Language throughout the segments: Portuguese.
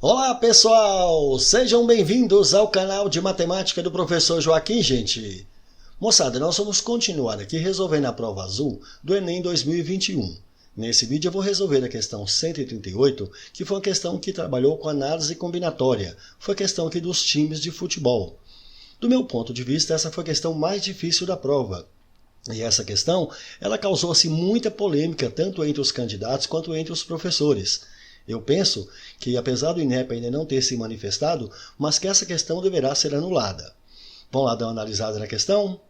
Olá pessoal, sejam bem-vindos ao canal de matemática do professor Joaquim, gente. Moçada, nós vamos continuar aqui resolvendo a prova azul do Enem 2021. Nesse vídeo eu vou resolver a questão 138, que foi uma questão que trabalhou com análise combinatória. Foi a questão aqui dos times de futebol. Do meu ponto de vista, essa foi a questão mais difícil da prova. E essa questão, ela causou assim, muita polêmica, tanto entre os candidatos quanto entre os professores. Eu penso que, apesar do INEP ainda não ter se manifestado, mas que essa questão deverá ser anulada. Vamos lá dar uma analisada na questão?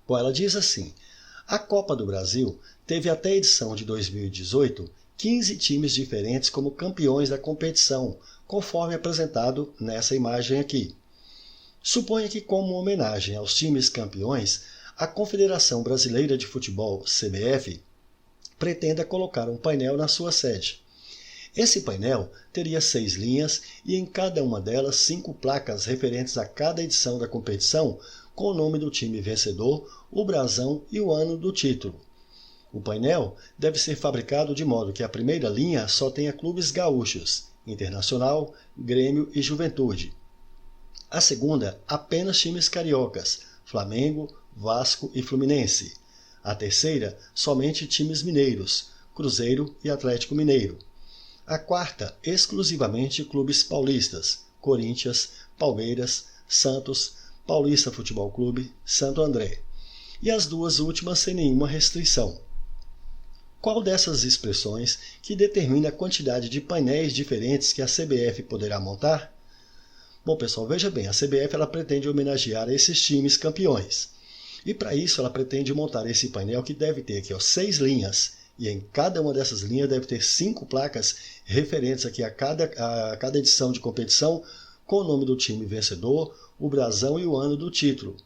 Bom, ela diz assim: a Copa do Brasil teve até a edição de 2018 15 times diferentes como campeões da competição, conforme apresentado nessa imagem aqui. Suponha que, como homenagem aos times campeões, a Confederação Brasileira de Futebol, CBF, pretenda colocar um painel na sua sede. Esse painel teria 6 linhas e em cada uma delas 5 placas referentes a cada edição da competição com o nome do time vencedor, o brasão e o ano do título. O painel deve ser fabricado de modo que a primeira linha só tenha clubes gaúchos, Internacional, Grêmio e Juventude. A segunda, apenas times cariocas, Flamengo, Vasco e Fluminense. A terceira, somente times mineiros, Cruzeiro e Atlético Mineiro. A quarta, exclusivamente clubes paulistas, Corinthians, Palmeiras, Santos, Paulista Futebol Clube, Santo André. E as duas últimas sem nenhuma restrição. Qual dessas expressões que determina a quantidade de painéis diferentes que a CBF poderá montar? Bom, pessoal, veja bem, a CBF ela pretende homenagear esses times campeões. E para isso ela pretende montar esse painel que deve ter aqui 6 linhas. E em cada uma dessas linhas deve ter 5 placas referentes aqui a cada edição de competição com o nome do time vencedor, o brasão e o ano do título.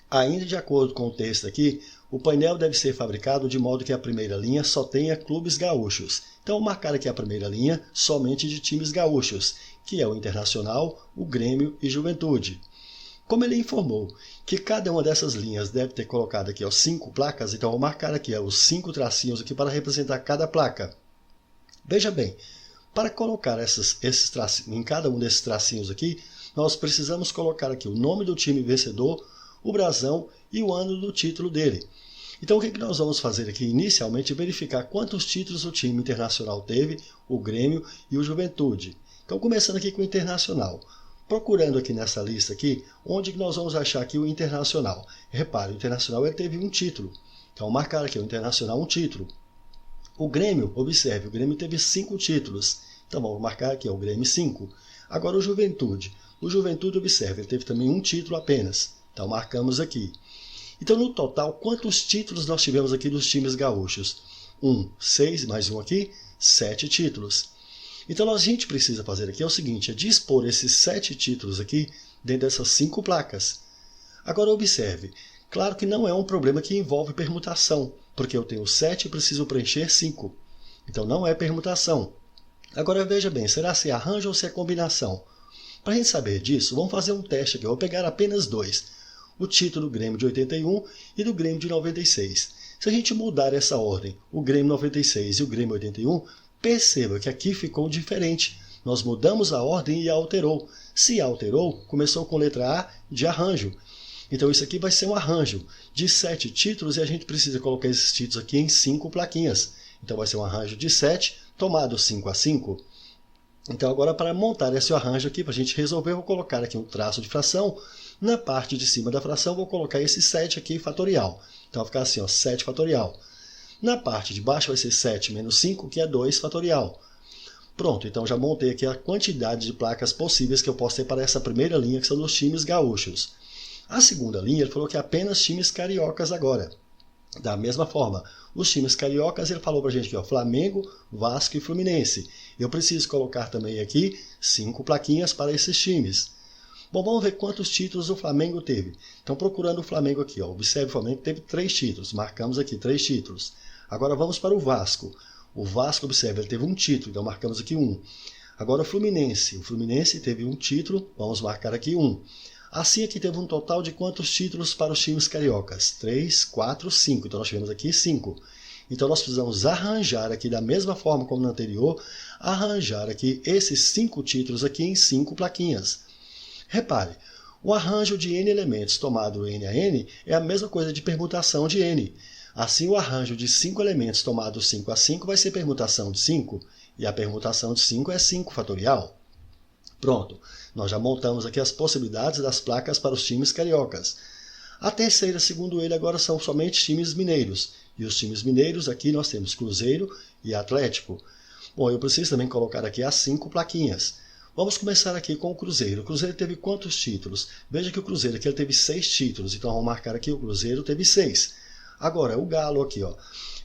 Ainda de acordo com o texto aqui, o painel deve ser fabricado de modo que a primeira linha só tenha clubes gaúchos. Então, vou marcar aqui a primeira linha somente de times gaúchos, que é o Internacional, o Grêmio e Juventude. Como ele informou que cada uma dessas linhas deve ter colocado aqui 5 placas, então vou marcar aqui os 5 tracinhos aqui para representar cada placa. Veja bem, para colocar esses tracinhos, em cada um desses tracinhos aqui, nós precisamos colocar aqui o nome do time vencedor, o brasão e o ano do título dele. Então o que nós vamos fazer aqui inicialmente é verificar quantos títulos o time Internacional teve, o Grêmio e o Juventude. Então começando aqui com o Internacional. Procurando aqui nessa lista aqui, onde nós vamos achar aqui o Internacional. Repare, o Internacional ele teve um título. Então, marcar aqui o Internacional um título. O Grêmio, observe, o Grêmio teve 5 títulos. Então, vamos marcar aqui o Grêmio 5. Agora o Juventude. O Juventude, observe, ele teve também um título apenas. Então, marcamos aqui. Então, no total, quantos títulos nós tivemos aqui dos times gaúchos? 6, mais um aqui, 7 títulos. Então, a gente precisa fazer aqui o seguinte, é dispor esses 7 títulos aqui dentro dessas 5 placas. Agora, observe, claro que não é um problema que envolve permutação, porque eu tenho 7 e preciso preencher 5. Então, não é permutação. Agora, veja bem, será se arranjo ou se é combinação? Para a gente saber disso, vamos fazer um teste aqui. Eu vou pegar apenas 2. O título do Grêmio de 81 e do Grêmio de 96. Se a gente mudar essa ordem, o Grêmio 96 e o Grêmio 81, perceba que aqui ficou diferente. Nós mudamos a ordem e alterou. Se alterou, começou com letra A de arranjo. Então isso aqui vai ser um arranjo de 7 títulos e a gente precisa colocar esses títulos aqui em 5 plaquinhas. Então vai ser um arranjo de 7, tomado 5 a 5. Então agora para montar esse arranjo aqui, para a gente resolver, eu vou colocar aqui um traço de fração. Na parte de cima da fração, vou colocar esse 7 aqui fatorial. Então vai ficar assim, 7 fatorial. Na parte de baixo vai ser 7 menos 5, que é 2 fatorial. Pronto, então já montei aqui a quantidade de placas possíveis que eu posso ter para essa primeira linha, que são dos times gaúchos. A segunda linha, ele falou que é apenas times cariocas agora. Da mesma forma, os times cariocas, ele falou para a gente aqui, Flamengo, Vasco e Fluminense. Eu preciso colocar também aqui 5 plaquinhas para esses times. Bom, vamos ver quantos títulos o Flamengo teve. Então, procurando o Flamengo aqui, observe o Flamengo teve 3 títulos. Marcamos aqui 3 títulos. Agora vamos para o Vasco. O Vasco, observe, ele teve um título, então marcamos aqui 1. Agora o Fluminense. O Fluminense teve um título, vamos marcar aqui 1. Assim aqui teve um total de quantos títulos para os times cariocas? 3, 4, 5. Então nós tivemos aqui 5. Então nós precisamos arranjar aqui da mesma forma como no anterior, arranjar aqui esses 5 títulos aqui em 5 plaquinhas. Repare, o arranjo de n elementos tomado n a n é a mesma coisa de permutação de n. Assim, o arranjo de 5 elementos tomado 5 a 5 vai ser permutação de 5, e a permutação de 5 é 5 fatorial. Pronto, nós já montamos aqui as possibilidades das placas para os times cariocas. A terceira, segundo ele, agora são somente times mineiros. E os times mineiros, aqui nós temos Cruzeiro e Atlético. Bom, eu preciso também colocar aqui as 5 plaquinhas. Vamos começar aqui com o Cruzeiro. O Cruzeiro teve quantos títulos? Veja que o Cruzeiro aqui ele teve 6 títulos, então vamos marcar aqui o Cruzeiro teve 6. Agora, o Galo aqui, ó,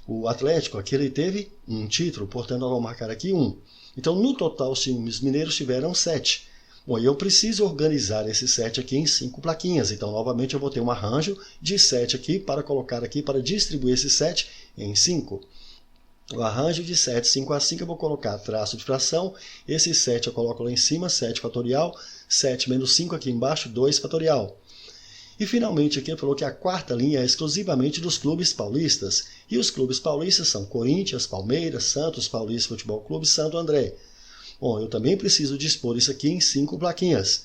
o Atlético aqui ele teve 1 título, portanto nós vamos marcar aqui 1. Então, no total, os times mineiros tiveram 7. Bom, e eu preciso organizar esses 7 aqui em 5 plaquinhas. Então, novamente, eu vou ter um arranjo de 7 aqui para colocar aqui, para distribuir esses 7 em 5. O arranjo de 7, 5 a 5, eu vou colocar traço de fração. Esse 7 eu coloco lá em cima, 7 fatorial. 7 menos 5 aqui embaixo, 2 fatorial. E finalmente aqui ele falou que a quarta linha é exclusivamente dos clubes paulistas. E os clubes paulistas são Corinthians, Palmeiras, Santos, Paulista Futebol Clube, Santo André. Bom, eu também preciso dispor isso aqui em 5 plaquinhas.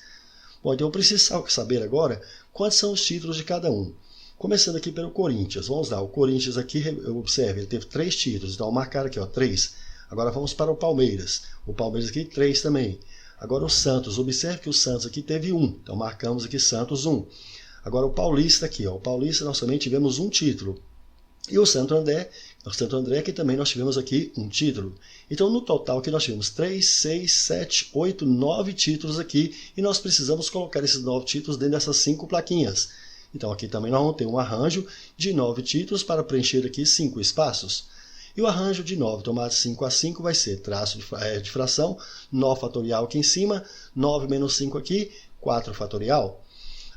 Bom, então eu preciso saber agora quantos são os títulos de cada um. Começando aqui pelo Corinthians. Vamos lá, o Corinthians aqui, observe, ele teve 3 títulos. Então, vou marcar aqui, ó, 3. Agora vamos para o Palmeiras. O Palmeiras aqui, 3 também. Agora o Santos. Observe que o Santos aqui teve 1. Então, marcamos aqui Santos 1. Agora o Paulista aqui, ó. O Paulista nós também tivemos 1 título. E o Santo André que também nós tivemos aqui 1 título. Então, no total aqui nós tivemos 3, 6, 7, 8, 9 títulos aqui. E nós precisamos colocar esses 9 títulos dentro dessas 5 plaquinhas. Então, aqui também nós vamos ter um arranjo de 9 títulos para preencher aqui 5 espaços. E o arranjo de 9 tomado 5 a 5 vai ser traço de fração, 9 fatorial aqui em cima, 9 menos 5 aqui, 4 fatorial.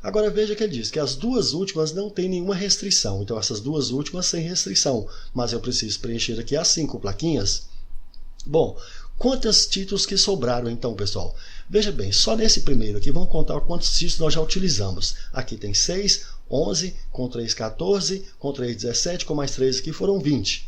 Agora veja que ele diz que as duas últimas não tem nenhuma restrição. Então, essas duas últimas sem restrição. Mas eu preciso preencher aqui as 5 plaquinhas. Bom, quantos títulos que sobraram então, pessoal? Veja bem, só nesse primeiro aqui, vamos contar quantos títulos nós já utilizamos. Aqui tem 6, 11, com 3, 14, com 3, 17, com mais 3 aqui foram 20.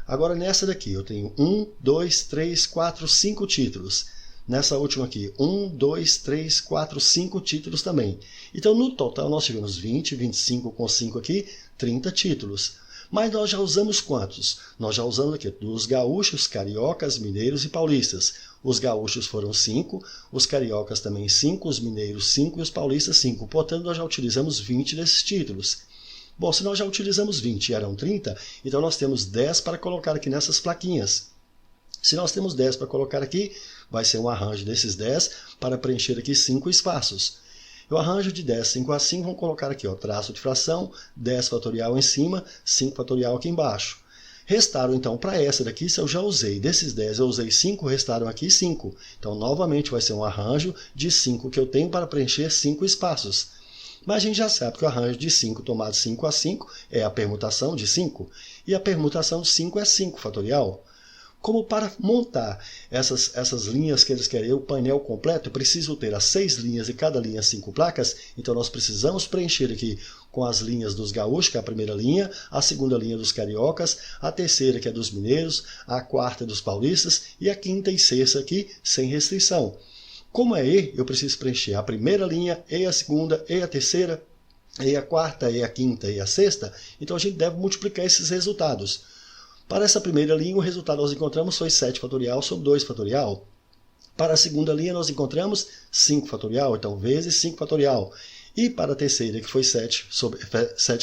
Agora nessa daqui eu tenho 1, 2, 3, 4, 5 títulos. Nessa última aqui, 1, 2, 3, 4, 5 títulos também. Então no total nós tivemos 20, 25 com 5 aqui, 30 títulos. Mas nós já usamos quantos? Nós já usamos aqui dos gaúchos, cariocas, mineiros e paulistas. Os gaúchos foram 5, os cariocas também 5, os mineiros 5 e os paulistas 5. Portanto, nós já utilizamos 20 desses títulos. Bom, se nós já utilizamos 20 e eram 30, então nós temos 10 para colocar aqui nessas plaquinhas. Se nós temos 10 para colocar aqui, vai ser um arranjo desses 10 para preencher aqui 5 espaços. Eu arranjo de 10, 5 a 5, vamos colocar aqui, ó, traço de fração, 10 fatorial em cima, 5 fatorial aqui embaixo. Restaram, então, para essa daqui, se eu já usei, desses 10 eu usei 5, restaram aqui 5. Então, novamente, vai ser um arranjo de 5 que eu tenho para preencher 5 espaços. Mas a gente já sabe que o arranjo de 5 tomado 5 a 5 é a permutação de 5. E a permutação de 5 é 5 fatorial. Como para montar essas linhas que eles querem, o painel completo, eu preciso ter as 6 linhas e cada linha 5 placas, então nós precisamos preencher aqui com as linhas dos gaúchos, que é a primeira linha, a segunda linha dos cariocas, a terceira que é dos mineiros, a quarta dos paulistas e a quinta e sexta aqui sem restrição. Como é E, eu preciso preencher a primeira linha, e a segunda, e a terceira, e a quarta, e a quinta, e a sexta, então a gente deve multiplicar esses resultados. Para essa primeira linha, o resultado nós encontramos foi 7 fatorial sobre 2 fatorial. Para a segunda linha, nós encontramos 5 fatorial, então vezes 5 fatorial. E para a terceira, que foi 7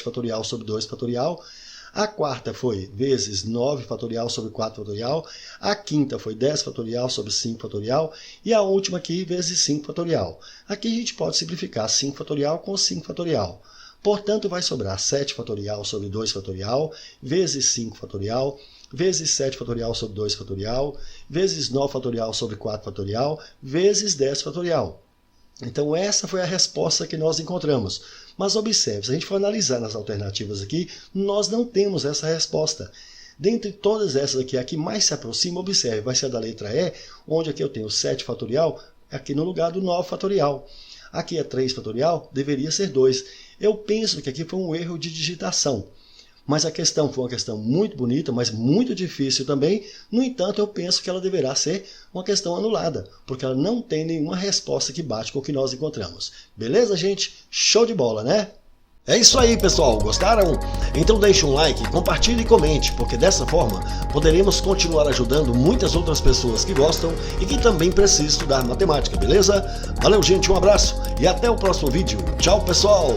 fatorial sobre 2 fatorial. A quarta foi vezes 9 fatorial sobre 4 fatorial. A quinta foi 10 fatorial sobre 5 fatorial. E a última aqui, vezes 5 fatorial. Aqui a gente pode simplificar 5 fatorial com 5 fatorial. Portanto, vai sobrar 7 fatorial sobre 2 fatorial, vezes 5 fatorial, vezes 7 fatorial sobre 2 fatorial, vezes 9 fatorial sobre 4 fatorial, vezes 10 fatorial. Então, essa foi a resposta que nós encontramos. Mas observe, se a gente for analisar nas alternativas aqui, nós não temos essa resposta. Dentre todas essas aqui, a que mais se aproxima, observe, vai ser a da letra E, onde aqui eu tenho 7 fatorial, aqui no lugar do 9 fatorial. Aqui é 3 fatorial, deveria ser 2. Eu penso que aqui foi um erro de digitação. Mas a questão foi uma questão muito bonita, mas muito difícil também. No entanto, eu penso que ela deverá ser uma questão anulada, porque ela não tem nenhuma resposta que bate com o que nós encontramos. Beleza, gente? Show de bola, né? É isso aí, pessoal. Gostaram? Então deixe um like, compartilhe e comente, porque dessa forma poderemos continuar ajudando muitas outras pessoas que gostam e que também precisam estudar matemática, beleza? Valeu, gente, um abraço e até o próximo vídeo. Tchau, pessoal!